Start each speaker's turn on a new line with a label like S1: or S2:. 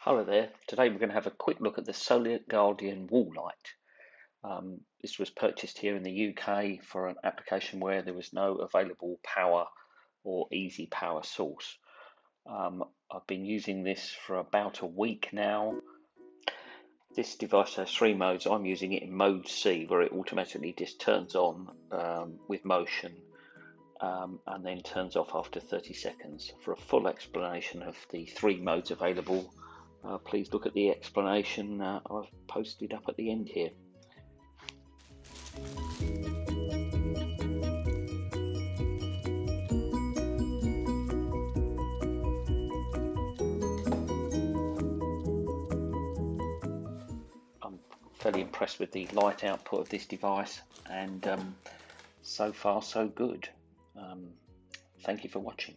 S1: Hello there. Today we're going to have a quick look at the Solar Guardian wall light. This was purchased here in the UK for an application where there was no available power or easy power source. I've been using this for about a week now. This device has three modes. I'm using it in mode C, where it automatically just turns on with motion and then turns off after 30 seconds. For a full explanation of the three modes available, please look at the explanation I've posted up at the end here. I'm fairly impressed with the light output of this device, and so far so good. Thank you for watching.